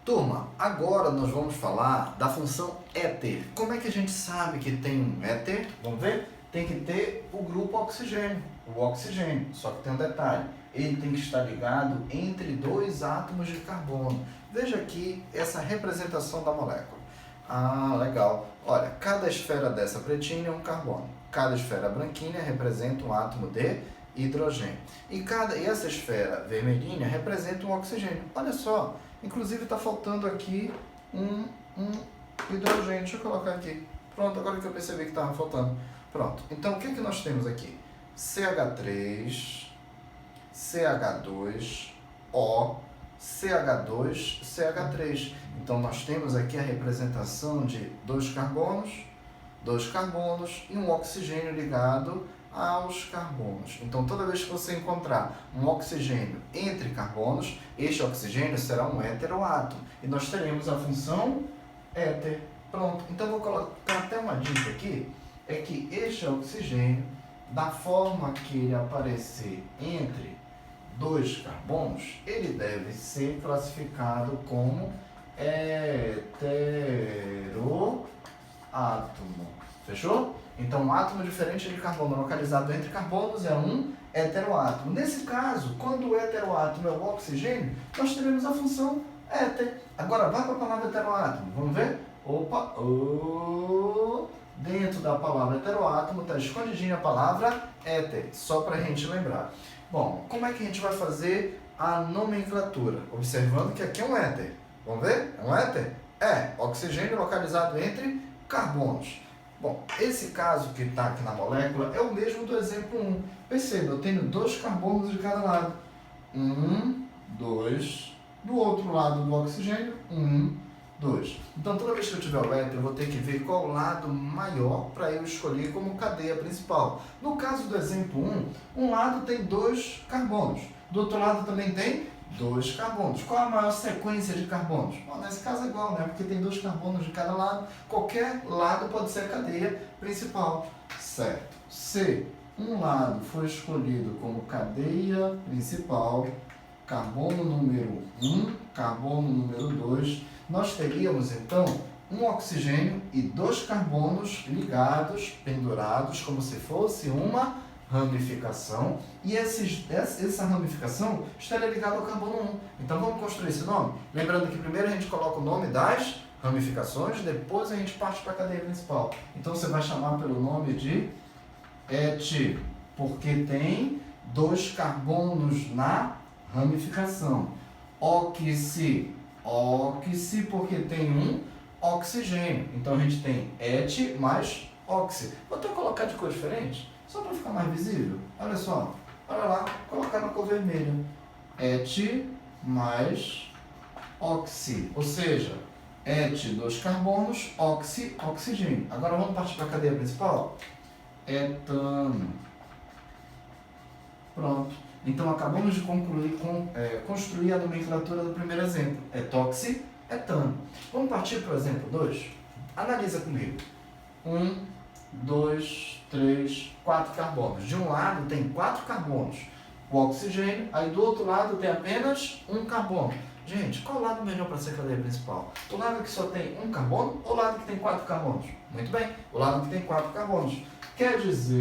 Turma, agora nós vamos falar da função éter. Como é que a gente sabe que tem um éter? Vamos ver? Tem que ter o grupo oxigênio, o oxigênio, só que tem um detalhe, ele tem que estar ligado entre dois átomos de carbono. Veja aqui essa representação da molécula. Ah, legal. Olha, cada esfera dessa pretinha é um carbono. Cada esfera branquinha representa um átomo de hidrogênio. E essa esfera vermelhinha representa um oxigênio. Olha só, inclusive está faltando aqui um hidrogênio. Deixa eu colocar aqui. Pronto, agora que eu percebi que estava faltando. Pronto, então o que nós temos aqui? CH3, CH2O, CH2, CH3. Então nós temos aqui a representação de dois carbonos e um oxigênio ligado aos carbonos. Então toda vez que você encontrar um oxigênio entre carbonos, este oxigênio será um heteroátomo. E nós teremos a função éter. Pronto, então vou colocar até uma dica aqui, é que este oxigênio, da forma que ele aparecer entre dois carbonos, ele deve ser classificado como heteroátomo. Fechou? Então, um átomo diferente de carbono localizado entre carbonos é um heteroátomo. Nesse caso, quando o heteroátomo é o oxigênio, nós teremos a função éter. Agora, vai para a palavra heteroátomo. Vamos ver? Opa! Dentro da palavra heteroátomo está escondidinha a palavra éter, só para a gente lembrar. Bom, como é que a gente vai fazer a nomenclatura? Observando que aqui é um éter. Vamos ver? É um éter? É, oxigênio localizado entre carbonos. Bom, esse caso que está aqui na molécula é o mesmo do exemplo 1. Perceba, eu tenho dois carbonos de cada lado. 1, 2. Do outro lado do oxigênio, 1, 2. Então, toda vez que eu tiver o éter, eu vou ter que ver qual o lado maior para eu escolher como cadeia principal. No caso do exemplo 1, um lado tem dois carbonos. Do outro lado também tem dois carbonos. Qual a maior sequência de carbonos? Bom, nesse caso é igual, né? Porque tem dois carbonos de cada lado. Qualquer lado pode ser a cadeia principal. Certo. Se um lado for escolhido como cadeia principal, carbono número 1, carbono número 2, nós teríamos então um oxigênio e dois carbonos ligados, pendurados, como se fosse uma ramificação, e essa ramificação estaria ligada ao carbono 1. Então vamos construir esse nome? Lembrando que primeiro a gente coloca o nome das ramificações, depois a gente parte para a cadeia principal. Então você vai chamar pelo nome de et, porque tem dois carbonos na ramificação. Oxi, porque tem um oxigênio. Então a gente tem et mais oxi. Vou até colocar de cor diferente, só para ficar mais visível. Olha só, olha lá, colocar na cor vermelha. Et mais oxi, ou seja, et, dois carbonos, oxi, oxigênio. Agora vamos partir para a cadeia principal? Etano. Pronto. Então acabamos de construir a nomenclatura do primeiro exemplo. Etoxi, etano. Vamos partir para o exemplo 2? Analisa comigo. 1, 2, 3, 4 carbonos. De um lado tem 4 carbonos, o oxigênio, aí do outro lado tem apenas um carbono. Gente, qual o lado melhor para ser a cadeia principal? O lado que só tem um carbono ou o lado que tem 4 carbonos? Muito bem, o lado que tem 4 carbonos. Quer dizer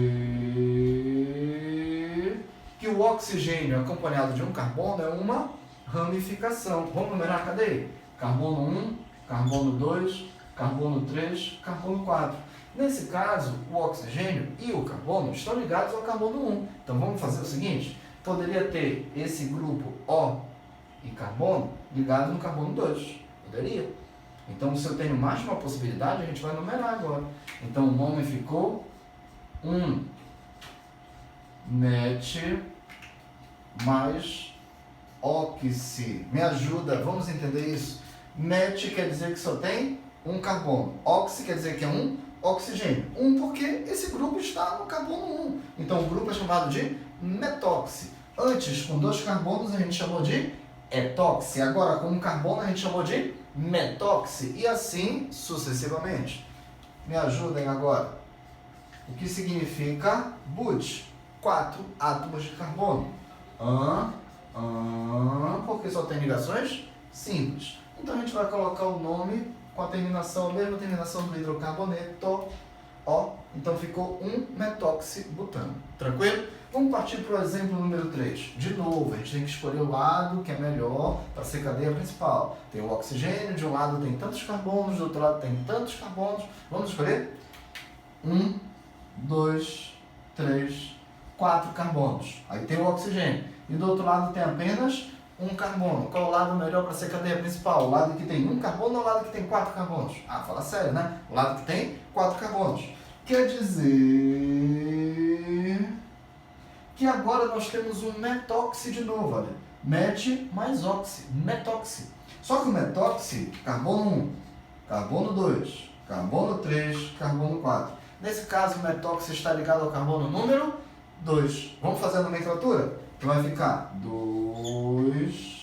que o oxigênio acompanhado de um carbono é uma ramificação. Vamos numerar a cadeia? Carbono 1, carbono 2, carbono 3, carbono 4. Nesse caso, o oxigênio e o carbono estão ligados ao carbono 1. Então vamos fazer o seguinte, poderia ter esse grupo O e carbono ligado no carbono 2. Poderia. Então se eu tenho mais de uma possibilidade, a gente vai numerar agora. Então o nome ficou 1 met mais oxi. Me ajuda, vamos entender isso? Met quer dizer que só tem um carbono. Oxi quer dizer que é um oxigênio. Porque esse grupo está no carbono 1. Então o grupo é chamado de metoxi. Antes, com dois carbonos, a gente chamou de etoxi. Agora, com um carbono, a gente chamou de metoxi. E assim sucessivamente. Me ajudem agora. O que significa But? 4 átomos de carbono. Porque só tem ligações simples. Então a gente vai colocar o nome com a terminação, a mesma terminação do hidrocarboneto, O. Então ficou 1-metoxibutano. Tranquilo? Vamos partir para o exemplo número 3. De novo, a gente tem que escolher o lado que é melhor para ser cadeia principal. Tem o oxigênio, de um lado tem tantos carbonos, do outro lado tem tantos carbonos. Vamos escolher? 1, 2, 3, 4 carbonos. Aí tem o oxigênio. E do outro lado tem apenas um carbono. Qual é o lado melhor para ser cadeia principal? O lado que tem um carbono ou o lado que tem 4 carbonos? Ah, fala sério, né? O lado que tem 4 carbonos. Quer dizer que agora nós temos um metoxi de novo, olha. Met mais oxi, metoxi. Só que o metoxi, carbono 1, carbono 2, carbono 3, carbono 4. Nesse caso, o metoxi está ligado ao carbono número 2. Vamos fazer a nomenclatura? Então vai ficar 2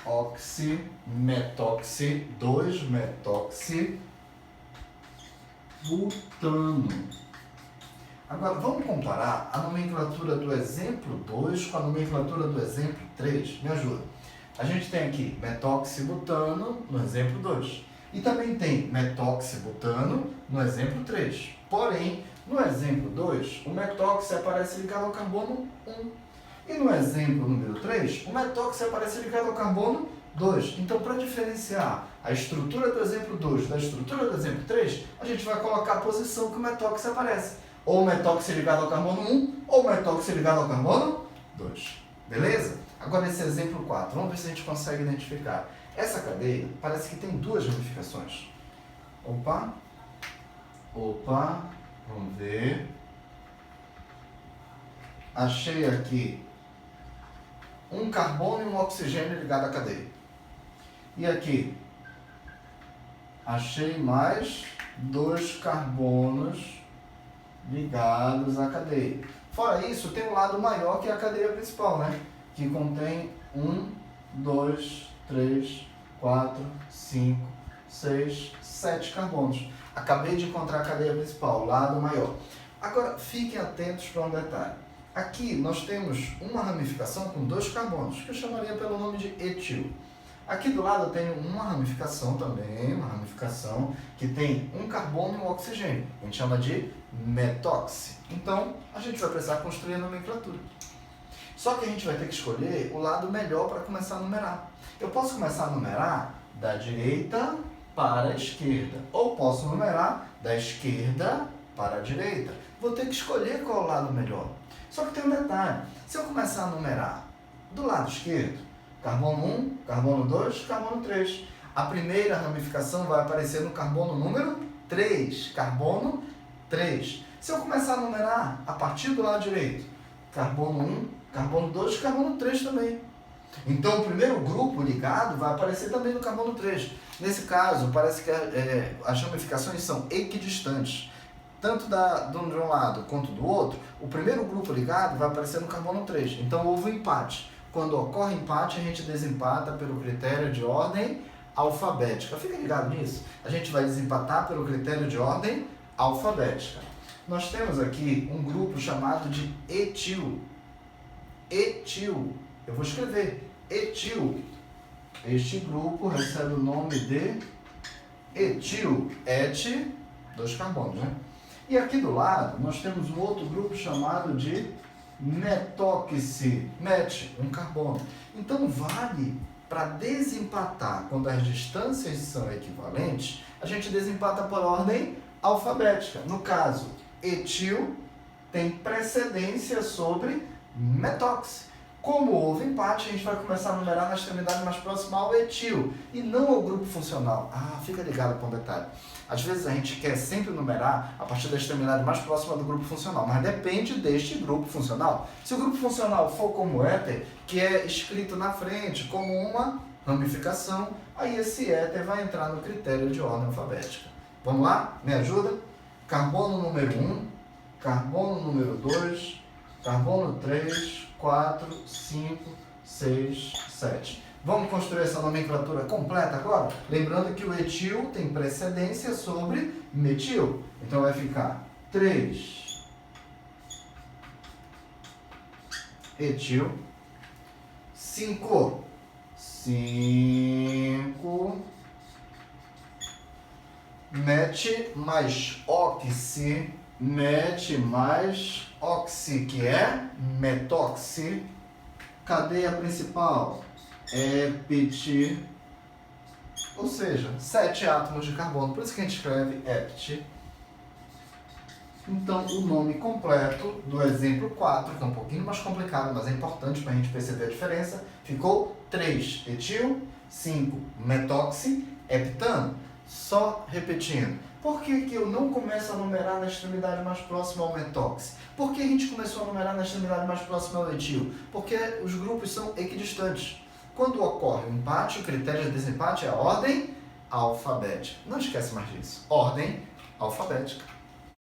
met-oxi, metoxi, 2 metoxi, butano. Agora, vamos comparar a nomenclatura do exemplo 2 com a nomenclatura do exemplo 3. Me ajuda. A gente tem aqui metoxibutano no exemplo 2. E também tem metoxibutano no exemplo 3. Porém, no exemplo 2, o metoxi aparece ligado ao carbono 1. E no exemplo número 3, o metoxi aparece ligado ao carbono 2. Então, para diferenciar a estrutura do exemplo 2 da estrutura do exemplo 3, a gente vai colocar a posição que o metoxi aparece. Ou o metoxi ligado ao carbono 1, ou o metoxi ligado ao carbono 2. Beleza? Agora esse exemplo 4, vamos ver se a gente consegue identificar. Essa cadeia parece que tem duas ramificações. Opa, vamos ver. Achei aqui um carbono e um oxigênio ligado à cadeia. E aqui, achei mais 2 carbonos ligados à cadeia. Fora isso, tem um lado maior que é a cadeia principal, né? Que contém 1, 2, 3, 4, 5, 6, 7 carbonos. Acabei de encontrar a cadeia principal, o lado maior. Agora, fiquem atentos para um detalhe. Aqui nós temos uma ramificação com 2 carbonos, que eu chamaria pelo nome de etil. Aqui do lado eu tenho uma ramificação também, uma ramificação que tem um carbono e um oxigênio. A gente chama de metoxi. Então, a gente vai precisar construir a nomenclatura. Só que a gente vai ter que escolher o lado melhor para começar a numerar. Eu posso começar a numerar da direita para a esquerda, ou posso numerar da esquerda para a direita. Vou ter que escolher qual é o lado melhor. Só que tem um detalhe. Se eu começar a numerar do lado esquerdo, carbono 1, carbono 2, carbono 3. A primeira ramificação vai aparecer no carbono número 3. Carbono 3. Se eu começar a numerar a partir do lado direito, carbono 1, carbono 2, carbono 3 também. Então o primeiro grupo ligado vai aparecer também no carbono 3. Nesse caso, parece que as ramificações são equidistantes. Tanto de um lado quanto do outro, o primeiro grupo ligado vai aparecer no carbono 3. Então houve um empate. Quando ocorre empate, a gente desempata pelo critério de ordem alfabética. Fica ligado nisso. A gente vai desempatar pelo critério de ordem alfabética. Nós temos aqui um grupo chamado de etil. Etil. Eu vou escrever etil. Este grupo recebe o nome de etil. Et, 2 carbonos, né? E aqui do lado, nós temos um outro grupo chamado de metoxi, met, um carbono. Então, vale para desempatar, quando as distâncias são equivalentes, a gente desempata por ordem alfabética. No caso, etil tem precedência sobre metoxi. Como houve empate, a gente vai começar a numerar na extremidade mais próxima ao etil e não ao grupo funcional. Ah, fica ligado com um detalhe. Às vezes a gente quer sempre numerar a partir da extremidade mais próxima do grupo funcional, mas depende deste grupo funcional. Se o grupo funcional for como éter, que é escrito na frente como uma ramificação, aí esse éter vai entrar no critério de ordem alfabética. Vamos lá? Me ajuda? Carbono número 1, carbono número 2, carbono 3, 4, 5, 6, 7. Vamos construir essa nomenclatura completa agora? Lembrando que o etil tem precedência sobre metil. Então vai ficar 3 etil, 5. 5. Met mais oxi. Met mais oxi, que é metoxi. Cadeia principal, ept. Ou seja, 7 átomos de carbono. Por isso que a gente escreve ept. Então, o nome completo do exemplo 4, que é um pouquinho mais complicado, mas é importante para a gente perceber a diferença, ficou 3 etil, 5 metoxi, heptano. Só repetindo. Por que que eu não começo a numerar na extremidade mais próxima ao metoxi? Por que a gente começou a numerar na extremidade mais próxima ao etil? Porque os grupos são equidistantes. Quando ocorre um empate, o critério de desempate é a ordem alfabética. Não esquece mais disso. Ordem alfabética.